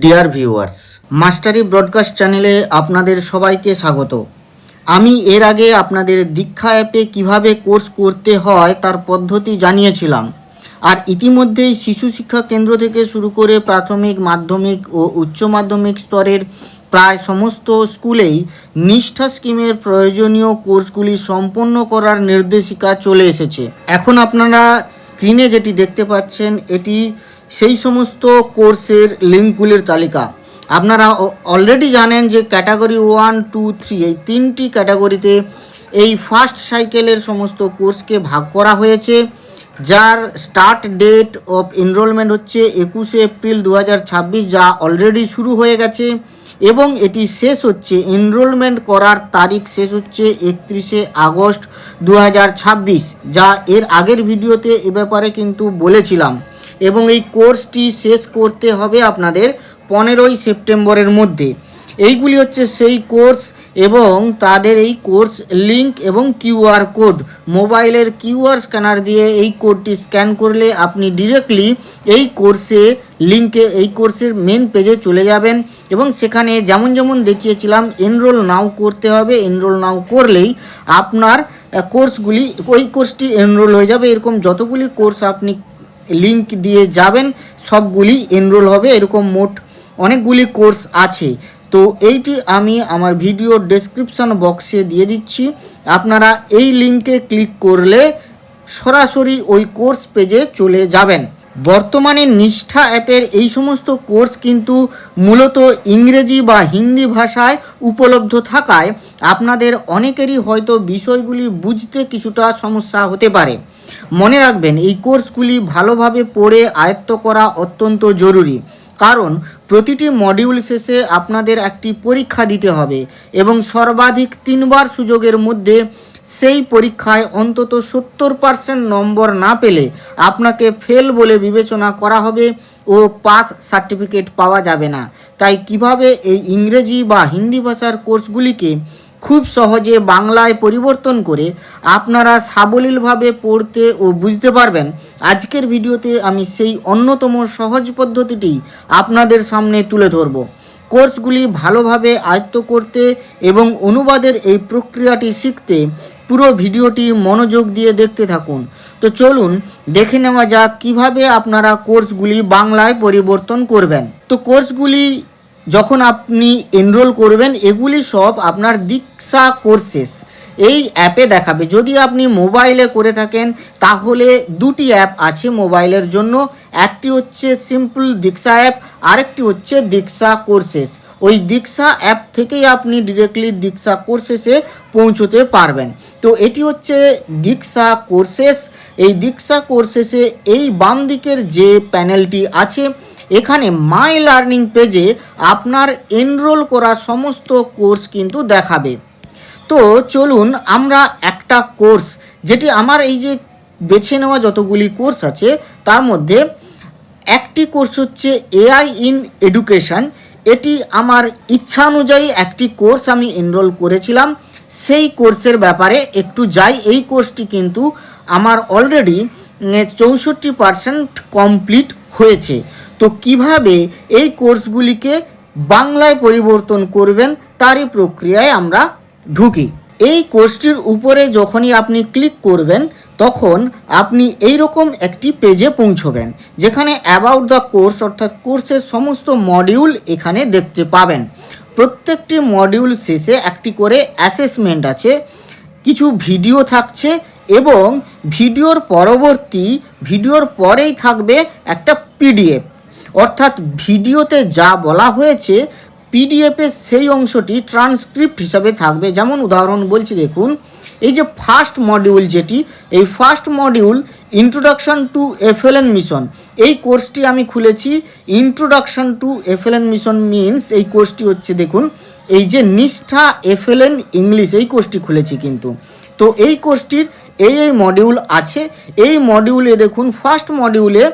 Dear viewers, মাস্টারি broadcast চ্যানেলে আপনাদের সবাইকে স্বাগত। আমি এর আগে আপনাদের দীক্ষা অ্যাপে কিভাবে কোর্স করতে হয় তার পদ্ধতি জানিয়েছিলাম। আর ইতিমধ্যেই শিশু শিক্ষা কেন্দ্র থেকে শুরু করে প্রাথমিক, মাধ্যমিক ও উচ্চ মাধ্যমিক স্তরের প্রায় সমস্ত স্কুলেই নিষ্ঠা স্কিমের প্রয়োজনীয় কোর্সগুলি সম্পন্ন করার নির্দেশিকা চলে এসেছে। এখন আপনারা স্ক্রিনে যেটি দেখতে পাচ্ছেন এটি সেই সমস্ত কোর্সের লিঙ্কগুলির তালিকা। আপনারা অলরেডি জানেন যে ক্যাটাগরি 1, 2, 3 এই তিনটি ক্যাটাগরিতে এই ফার্স্ট সাইকেলের সমস্ত কোর্সকে ভাগ করা হয়েছে, যার স্টার্ট ডেট অফ এনরোলমেন্ট হচ্ছে 21 এপ্রিল 2026, যা অলরেডি শুরু হয়ে গেছে, এবং এটি শেষ হচ্ছে, এনরোলমেন্ট করার তারিখ শেষ হচ্ছে 31 আগস্ট 2026, যা এর আগের ভিডিওতে এ ব্যাপারে কিন্তু বলেছিলাম। এবং এই কোর্সটি শেষ করতে হবে আপনাদের 15 সেপ্টেম্বরের মধ্যে। এইগুলি হচ্ছে সেই কোর্স এবং তাদের এই কোর্স লিঙ্ক এবং কিউআর কোড। মোবাইলের কিউআর স্ক্যানার দিয়ে এই কোডটি স্ক্যান করলে আপনি ডিরেক্টলি এই কোর্সের মেন পেজে চলে যাবেন এবং সেখানে যেমন যেমন দেখিয়েছিলাম এনরোল নাও করতে হবে। এনরোল নাও করলেই আপনার ওই কোর্সটি এনরোল হয়ে যাবে। এরকম যতগুলি কোর্স আপনি লিঙ্ক দিয়ে যাবেন সবগুলি এনরোল হবে। এরকম মোট অনেকগুলি কোর্স আছে। তো এইটি আমি আমার ভিডিও ডেসক্রিপশন বক্সে দিয়ে দিচ্ছি। আপনারা এই লিঙ্কে ক্লিক করলে সরাসরি ওই কোর্স পেজে চলে যাবেন। বর্তমানে নিষ্ঠা অ্যাপের এই সমস্ত কোর্স কিন্তু মূলত ইংরেজি বা হিন্দি ভাষায় উপলব্ধ থাকায় আপনাদের অনেকেরই হয়তো বিষয়গুলি বুঝতে কিছুটা সমস্যা হতে পারে। মনে রাখবেন, এই কোর্সগুলি ভালোভাবে পড়ে আয়ত্ত করা অত্যন্ত জরুরি, কারণ প্রতিটি মডিউল শেষে আপনাদের একটি পরীক্ষা দিতে হবে এবং সর্বাধিক 3 বার সুযোগের মধ্যে সেই পরীক্ষায় অন্তত 70% নম্বর না পেলে আপনাকে ফেল বলে বিবেচনা করা হবে ও পাস সার্টিফিকেট পাওয়া যাবে না। তাই কিভাবে এই ইংরেজি বা হিন্দি ভাষার কোর্সগুলিকে খুব সহজে বাংলায় পরিবর্তন করে আপনারা সাবলীলভাবে পড়তে ও বুঝতে পারবেন, আজকের ভিডিওতে আমি সেই অন্যতম সহজ পদ্ধতিটি আপনাদের সামনে তুলে ধরব। কোর্সগুলি ভালোভাবে আয়ত্ত করতে এবং অনুবাদের এই প্রক্রিয়াটি শিখতে পুরো ভিডিওটি মনোযোগ দিয়ে দেখতে থাকুন। তো চলুন দেখে নেওয়া যাক কিভাবে আপনারা কোর্সগুলি বাংলায় পরিবর্তন করবেন। তো কোর্সগুলি যখন আপনি এনরোল করবেন, এগুলি সব আপনার দীক্ষা কোর্সেস এই অ্যাপে দেখাবে। যদি আপনি মোবাইলে করে থাকেন তাহলে দুটি অ্যাপ আছে মোবাইলের জন্য, একটি হচ্ছে সিম্পল দীক্ষা অ্যাপ, আরেকটি হচ্ছে দীক্ষা কোর্সেস। ওই দীক্ষা অ্যাপ থেকেই আপনি ডিরেক্টলি দীক্ষা কোর্সেসে পৌঁছতে পারবেন। তো এটি হচ্ছে দীক্ষা কোর্সেস। এই দীক্ষা কোর্সেসে এই বাম দিকের যে প্যানেলটি আছে, এখানে মাই লার্নিং পেজে আপনার এনরোল করা সমস্ত কোর্স কিন্তু দেখাবে। তো চলুন আমরা একটা কোর্স, যেটি আমার এই যে বেছে নেওয়া যতগুলি কোর্স আছে তার মধ্যে একটি কোর্স হচ্ছে এআই ইন এডুকেশন। এটি আমার ইচ্ছা অনুযায়ী একটি কোর্স আমি এনরোল করেছিলাম। সেই কোর্সের ব্যাপারে একটু যাই। এই কোর্সটি কিন্তু আমার অলরেডি 64% কমপ্লিট হয়েছে। তো কিভাবে এই কোর্সগুলিকে বাংলায় পরিবর্তন করবেন তারই প্রক্রিয়ায় আমরা ঢুকি। এই কোর্সটির উপরে যখনই আপনি ক্লিক করবেন তখন আপনি এই রকম একটি পেজে পৌঁছবেন, যেখানে অ্যাবাউট দ্য কোর্স অর্থাৎ কোর্সের সমস্ত মডিউল এখানে দেখতে পাবেন। প্রত্যেকটি মডিউল শেষে একটি করে অ্যাসেসমেন্ট আছে, কিছু ভিডিও থাকছে এবং ভিডিওর পরেই থাকবে একটা পিডিএফ, অর্থাৎ ভিডিওতে যা বলা হয়েছে পিডিএফের সেই অংশটি ট্রান্সক্রিপ্ট হিসাবে থাকবে। যেমন উদাহরণ বলছি, দেখুন এই যে ফার্স্ট মডিউল, এই first module introduction to FLN mission, এই কোর্সটি আমি খুলেছি। Introduction to FLN mission means এই কোর্সটি হচ্ছে, দেখুন এই যে নিষ্ঠা এফএলএন ইংলিশ, এই কোর্সটি খুলেছি কিন্তু। তো এই কোর্সটির এই মডিউল আছে। এই মডিউলে দেখুন ফার্স্ট মডিউলে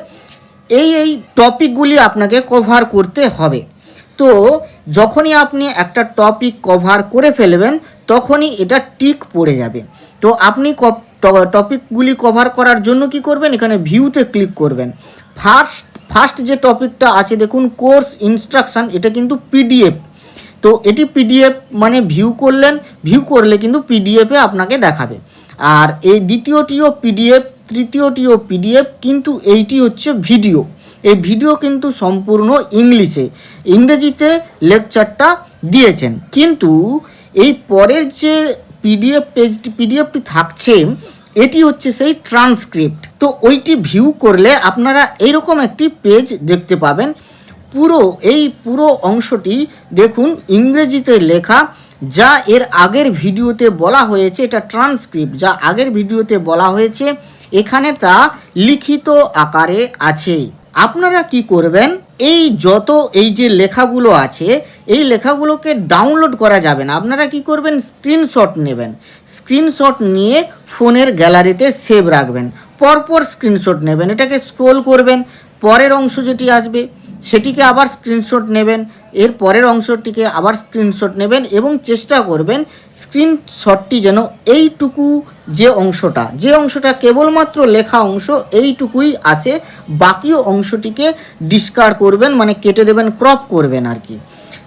এই টপিকগুলি আপনাকে কভার করতে হবে। তো যখনই আপনি একটা টপিক কভার করে ফেলবেন তখনই এটা টিক পড়ে যাবে। তো আপনি টপিকগুলি কভার করার জন্য কি করবেন, এখানে ভিউতে ক্লিক করবেন। ফার্স্ট যে টপিকটা আছে দেখুন কোর্স ইনস্ট্রাকশান, এটা কিন্তু পিডিএফ। তো এটি পিডিএফ মানে ভিউ করলে কিন্তু পিডিএফে আপনাকে দেখাবে। আর এই দ্বিতীয়টিও পিডিএফ, তৃতীয়টিও পিডিএফ, কিন্তু এইটি হচ্ছে ভিডিও। এই ভিডিও কিন্তু সম্পূর্ণ ইংরেজিতে লেকচারটা দিয়েছেন, কিন্তু এই পরের যে পিডিএফটি থাকছে এটি হচ্ছে সেই ট্রান্সক্রিপ্ট। তো ওইটি ভিউ করলে আপনারা এইরকম একটি পেজ দেখতে পাবেন। পুরো অংশটি দেখুন ইংরেজিতে লেখা, যা এর আগের ভিডিওতে বলা হয়েছে, এটা ট্রান্সক্রিপ্ট, যা আগের ভিডিওতে বলা হয়েছে এখানে তা লিখিত আকারে আছে। আপনারা কি করবেন, এই যে লেখাগুলো আছে এই লেখাগুলোকে ডাউনলোড করা যাবে না। আপনারা কি করবেন, স্ক্রিনশট নেবেন, স্ক্রিনশট নিয়ে ফোনের গ্যালারিতে সেভ রাখবেন। পরপর স্ক্রিনশট নেবেন, এটাকে স্ক্রোল করবেন, পরের অংশ যেটি আসবে সেটিকে আবার স্ক্রিনশট নেবেন, এর পরের অংশটিকে আবার স্ক্রিনশট নেবেন এবং চেষ্টা করবেন স্ক্রিনশটটি যেন এইটুকু যে অংশটা কেবলমাত্র লেখা অংশ এইটুকুই আসে, বাকি অংশটিকে ডিসকার্ড করবেন, মানে কেটে দেবেন, ক্রপ করবেন আর কি।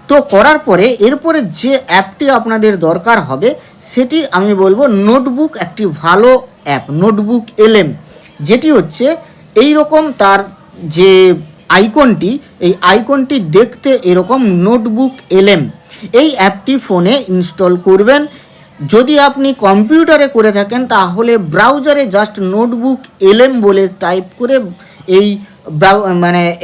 তো করার পরে এরপরে যে অ্যাপটি আপনাদের দরকার হবে সেটি আমি বলবো নোটবুক, একটি ভালো অ্যাপ নোটবুক এলএম, যেটি হচ্ছে এই রকম, তার যে আইকনটি দেখতে এরকম নোটবুক এলএম। এই অ্যাপটি ফোনে ইনস্টল করবেন। যদি আপনি কম্পিউটারে করে থাকেন তাহলে ব্রাউজারে জাস্ট নোটবুক এলএম বলে টাইপ করে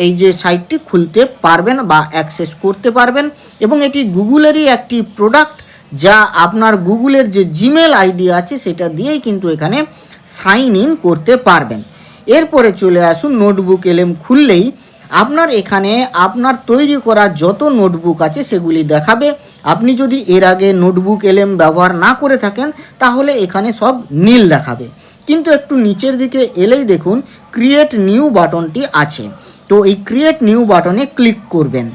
এই যে সাইটটি খুলতে পারবেন বা অ্যাক্সেস করতে পারবেন। এবং এটি গুগলেরই একটি প্রোডাক্ট, যা আপনার গুগলের যে জিমেল আইডি আছে সেটা দিয়েই কিন্তু এখানে সাইন ইন করতে পারবেন। এরপরে চলে আসুন, নোটবুক এলএম খুললেই আপনার এখানে আপনার তৈরি করা যত নোটবুক আছে সেগুলি দেখাবে। আপনি যদি এর আগে নোটবুক এলএম ব্যবহার না করে থাকেন তাহলে এখানে সব নীল দেখাবে, কিন্তু একটু নিচের দিকে এলেই দেখুন ক্রিয়েট নিউ বাটনটি আছে। তো এই ক্রিয়েট নিউ বাটনে ক্লিক করবেন।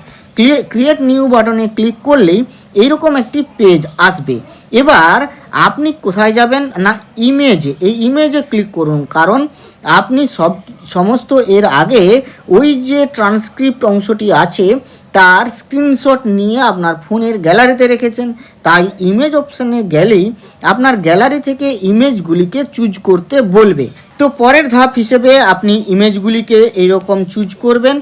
ক্রিয়েট নিউ বাটনে ক্লিক করলেই এইরকম একটি পেজ আসবে। এবার আপনি কোথায় যাবেন না, এই ইমেজে ক্লিক করুন, কারণ আপনি সমস্ত এর আগে ওই যে ট্রান্সক্রিপ্ট অংশটি আছে তার স্ক্রিনশট নিয়ে আপনার ফোনের গ্যালারিতে রেখেছেন। তাই ইমেজ অপশানে গেলেই আপনার গ্যালারি থেকে ইমেজগুলিকে চুজ করতে বলবে। তো পরের ধাপ হিসেবে আপনি ইমেজগুলিকে এইরকম চুজ করবেন।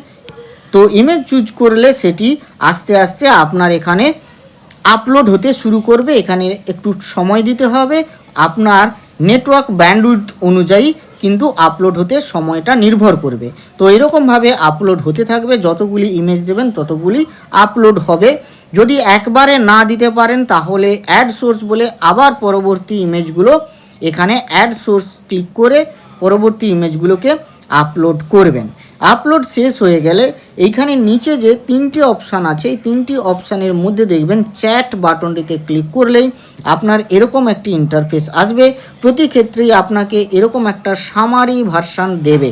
তো ইমেজ চুজ করলে সেটি আস্তে আস্তে আপনার এখানে আপলোড হতে শুরু করবে। এখানে একটু সময় দিতে হবে, আপনার নেটওয়ার্ক ব্যান্ডউইডথ অনুযায়ী কিন্তু আপলোড হতে সময়টা নির্ভর করবে। তো এরকমভাবে আপলোড হতে থাকবে, যতগুলি ইমেজ দেবেন ততগুলি আপলোড হবে। যদি একবারে না দিতে পারেন তাহলে অ্যাড সোর্স বলে আবার পরবর্তী ইমেজগুলো এখানে অ্যাড সোর্স ক্লিক করে পরবর্তী ইমেজগুলোকে আপলোড করবেন। আপলোড শেষ হয়ে গেলে এইখানে নিচে যে তিনটি অপশান আছে এই তিনটি অপশানের মধ্যে দেখবেন চ্যাট বাটনটিতে ক্লিক করলেই আপনার এরকম একটি ইন্টারফেস আসবে। প্রতি ক্ষেত্রেই আপনাকে এরকম একটা সামারি ভার্সান দেবে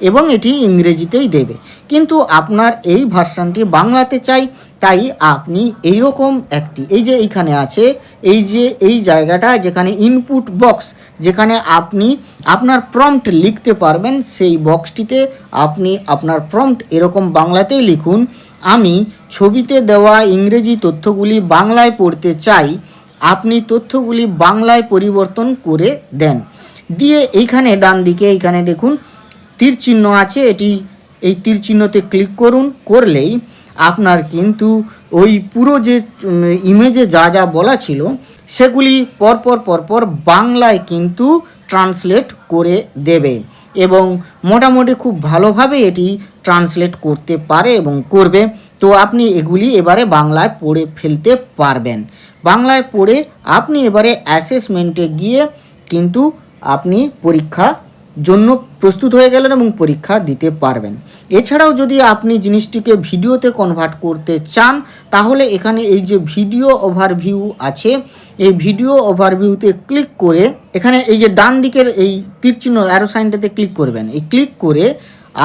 এবং এটি ইংরেজিতেই দেবে, কিন্তু আপনার এই ভার্সানটি বাংলাতে চাই, তাই আপনি এইরকম একটি এইখানে আছে এই জায়গাটা যেখানে ইনপুট বক্স, যেখানে আপনি আপনার প্রম্পট লিখতে পারবেন, সেই বক্সটিতে আপনি আপনার প্রম্পট এরকম বাংলাতেই লিখুন, আমি ছবিতে দেওয়া ইংরেজি তথ্যগুলি বাংলায় পড়তে চাই, আপনি তথ্যগুলি বাংলায় পরিবর্তন করে দেন। দিয়ে এইখানে ডান দিকে এইখানে দেখুন তীর চিহ্ন আছে, এই তীর চিহ্নতে ক্লিক করুন। করলেই আপনার কিন্তু ওই পুরো যে ইমেজে যা যা বলা ছিল সেগুলি পরপর বাংলায় কিন্তু ট্রান্সলেট করে দেবে এবং মোটামুটি খুব ভালোভাবে এটি ট্রান্সলেট করতে পারে এবং করবে। তো আপনি এগুলি এবারে বাংলায় পড়ে ফেলতে পারবেন। বাংলায় পড়ে আপনি এবারে অ্যাসেসমেন্টে গিয়ে কিন্তু আপনি পরীক্ষা জন্য প্রস্তুত হয়ে গেলেন এবং পরীক্ষা দিতে পারবেন। এছাড়াও যদি আপনি জিনিসটিকে ভিডিওতে কনভার্ট করতে চান তাহলে এখানে এই যে ভিডিও ওভারভিউ আছে, এই ভিডিও ওভারভিউতে ক্লিক করে এখানে এই যে ডান দিকের এই তীর চিহ্ন অ্যারো সাইনটাতে ক্লিক করবেন। এই ক্লিক করে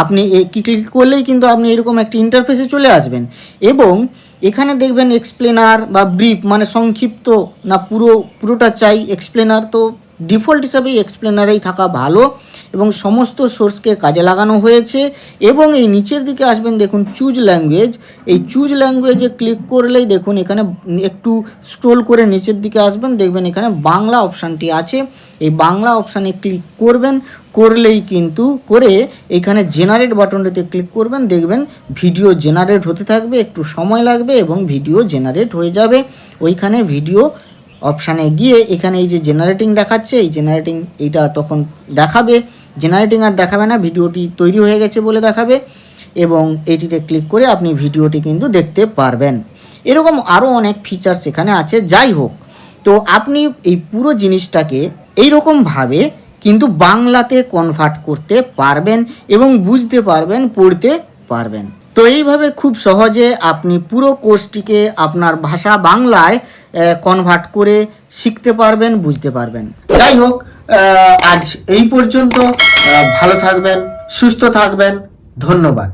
আপনি ক্লিক করলেই কিন্তু আপনি এরকম একটি ইন্টারফেসে চলে আসবেন এবং এখানে দেখবেন এক্সপ্লেনার বা ব্রিফ, মানে সংক্ষিপ্ত না পুরোটা চাই এক্সপ্লেনার। তো ডিফল্ট হিসাবে এক্সপ্লেনারেই থাকা ভালো এবং সমস্ত সোর্সকে কাজে লাগানো হয়েছে। এবং এই নিচের দিকে আসবেন, দেখুন চুজ ল্যাঙ্গুয়েজ, এই চুজ ল্যাঙ্গুয়েজে ক্লিক করলেই দেখুন এখানে একটু স্ক্রোল করে নিচের দিকে আসবেন, দেখবেন এখানে বাংলা অপশানটি আছে। এই বাংলা অপশানে ক্লিক করবেন, করলেই কিন্তু করে এখানে জেনারেট বাটনটিতে ক্লিক করবেন, দেখবেন ভিডিও জেনারেট হতে থাকবে, একটু সময় লাগবে এবং ভিডিও জেনারেট হয়ে যাবে। ওইখানে ভিডিও অপশানে গিয়ে এখানে এই যে জেনারেটিং দেখাচ্ছে, এই জেনারেটিং এইটা তখন দেখাবে, জেনারেটিং আর দেখাবে না, ভিডিওটি তৈরি হয়ে গেছে বলে দেখাবে এবং এইটিতে ক্লিক করে আপনি ভিডিওটি কিন্তু দেখতে পারবেন। এরকম আরও অনেক ফিচার্স এখানে আছে। যাই হোক, তো আপনি এই পুরো জিনিসটাকে এইরকমভাবে কিন্তু বাংলাতে কনভার্ট করতে পারবেন এবং বুঝতে পারবেন, পড়তে পারবেন। তো এইভাবে খুব সহজে আপনি পুরো কোর্সটিকে আপনার ভাষা বাংলায় কনভার্ট করে শিখতে পারবেন, বুঝতে পারবেন। যাই হোক, আজ এই পর্যন্ত। ভালো থাকবেন, সুস্থ থাকবেন, ধন্যবাদ।